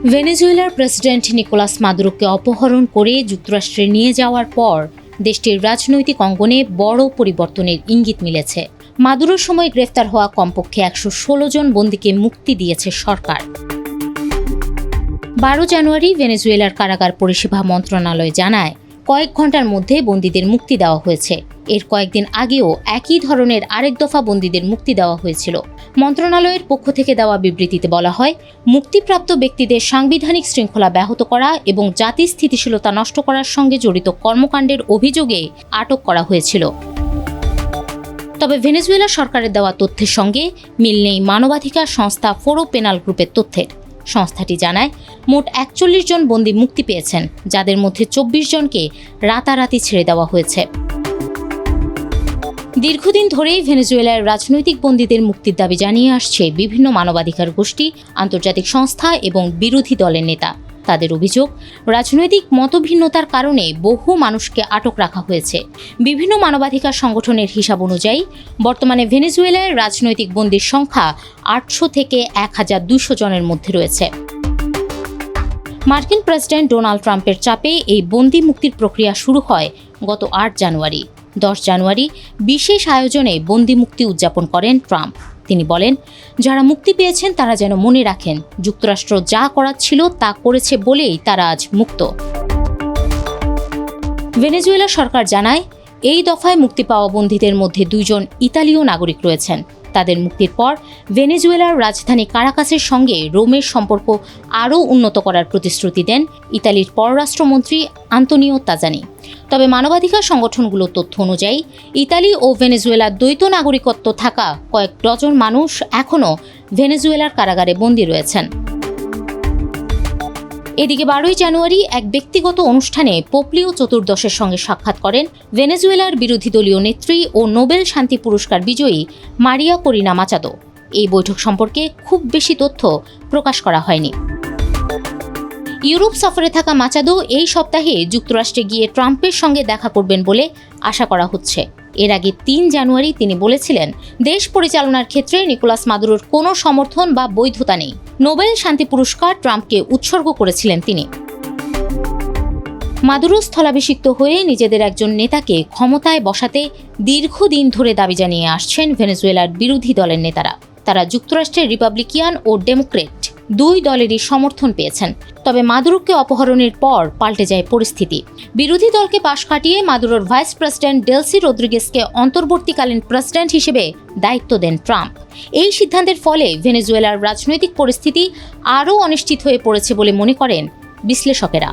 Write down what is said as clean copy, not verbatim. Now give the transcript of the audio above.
ভেনেজুয়েলার president Nicolas মাদুরোকে অপহরণ করে যুক্তরাষ্ট্রে নিয়ে যাওয়ার পর দেশটির রাজনৈতিক অঙ্গনে বড় পরিবর্তনের ইঙ্গিত মিলেছে। মাদুরোর সময় গ্রেফতার হওয়া কমপক্ষে 116 জন বন্দীকে মুক্তি দিয়েছে সরকার। 12 জানুয়ারি ভেনেজুয়েলার কারাগার পরিষেবা মন্ত্রণালয় জানায়, কয়েক ঘন্টার মধ্যে বন্দীদের মুক্তি দেওয়া হয়েছে। এর কয়েকদিন আগেও একই ধরনের আরেক দফা বন্দীদের মুক্তি দেওয়া হয়েছিল। মন্ত্রণালয়ের পক্ষ থেকে দেওয়া বিবৃতিতে বলা হয়, মুক্তিপ্রাপ্ত ব্যক্তিদের সাংবিধানিক শৃঙ্খলা ব্যাহত করা এবং জাতির স্থিতিশীলতা নষ্ট করার সঙ্গে জড়িত কর্মকাণ্ডের অভিযোগে আটক করা হয়েছিল। তবে ভেনেজুয়েলা সরকারের দেওয়া তথ্যের সঙ্গে মিল নেই মানবাধিকার সংস্থা ফোরো পেনাল গ্রুপের তথ্যের। সংস্থাটি জানায়, মোট 41 জন বন্দী মুক্তি পেয়েছেন, যাদের মধ্যে 24 জনকে রাতারাতি ছেড়ে দেওয়া হয়েছে। দীর্ঘদিন ধরেই ভেনেজুয়েলার রাজনৈতিক বন্দীদের মুক্তির দাবি জানিয়ে আসছে বিভিন্ন মানবাধিকার গোষ্ঠী, আন্তর্জাতিক সংস্থা এবং বিরোধী দলের নেতা। তাদের অভিযোগ, রাজনৈতিক মতভিন্নতার কারণে বহু মানুষকে আটক রাখা হয়েছে। বিভিন্ন মানবাধিকার সংগঠনের হিসাব অনুযায়ী বর্তমানে ভেনেজুয়েলার রাজনৈতিক বন্দীর সংখ্যা 800 থেকে 1200 জনের মধ্যে রয়েছে। মার্কিন প্রেসিডেন্ট ডোনাল্ড ট্রাম্পের চাপে এই বন্দী মুক্তির প্রক্রিয়া শুরু হয় গত 8 জানুয়ারি। 10 জানুয়ারি বিশেষ আয়োজনে বন্দী মুক্তি উদযাপন করেন ট্রাম্প। তিনি বলেন, যারা মুক্তি পেয়েছেন তারা যেন মনে রাখেন, যুক্তরাষ্ট্র যা করার ছিল তা করেছে বলেই তারা আজ মুক্ত। ভেনেজুয়েলা সরকার জানায়, এই দফায় মুক্তি পাওয়া বন্দীদের মধ্যে 2 জন ইতালীয় নাগরিক রয়েছেন। তাদের মুক্তির পর ভেনেজুয়েলার রাজধানী কারাকাসের সঙ্গে রোমের সম্পর্ক আরও উন্নত করার প্রতিশ্রুতি দেন ইতালির পররাষ্ট্রমন্ত্রী আন্তোনিও তাজানি। তবে মানবাধিকার সংগঠনগুলোর তথ্য অনুযায়ী ইতালি ও ভেনেজুয়েলার দ্বৈত নাগরিকত্ব থাকা কয়েক ডজন মানুষ এখনও ভেনেজুয়েলার কারাগারে বন্দী রয়েছেন। এদিকে 12 জানুয়ারি এক ব্যক্তিগত অনুষ্ঠানে পোপ লিও চতুর্দশের সঙ্গে সাক্ষাৎ করেন ভেনেজুয়েলার বিরোধী দলীয় নেত্রী ও নোবেল শান্তি পুরস্কার বিজয়ী মারিয়া করিনা মাচাদো। এই বৈঠক সম্পর্কে খুব বেশি তথ্য প্রকাশ করা হয়নি। ইউরোপ সফরে থাকা মাচাদো এই সপ্তাহে যুক্তরাষ্ট্রে গিয়ে ট্রাম্পের সঙ্গে দেখা করবেন বলে আশা করা হচ্ছে। এর আগে 3 জানুয়ারি তিনি বলেছিলেন, দেশ পরিচালনার ক্ষেত্রে নিকোলাস মাদুরোর কোনো সমর্থন বা বৈধতা নেই। নোবেল শান্তি পুরস্কার ট্রাম্পকে উৎসর্গ করেছিলেন তিনি। মাদুরো স্থলাভিষিক্ত হয়ে নিজেদের একজন নেতাকে ক্ষমতায় বসাতে দীর্ঘদিন ধরে দাবি জানিয়ে আসছেন ভেনেজুয়েলার বিরোধী দলের নেতারা। তারা যুক্তরাষ্ট্রের রিপাবলিকান ও ডেমোক্রেট 2 দলেরই সমর্থন পেয়েছেন। তবে মাদুরোকে অপহরণের পর পাল্টে যায় পরিস্থিতি। বিরোধী দলকে পাশ কাটিয়ে মাদুরোর ভাইস প্রেসিডেন্ট ডেলসি রদ্রিগেজকে অন্তর্বর্তীকালীন প্রেসিডেন্ট হিসেবে দায়িত্ব দেন ট্রাম্প। এই সিদ্ধান্তের ফলে ভেনেজুয়েলার রাজনৈতিক পরিস্থিতি আরও অনিশ্চিত হয়ে পড়েছে বলে মনে করেন বিশ্লেষকেরা।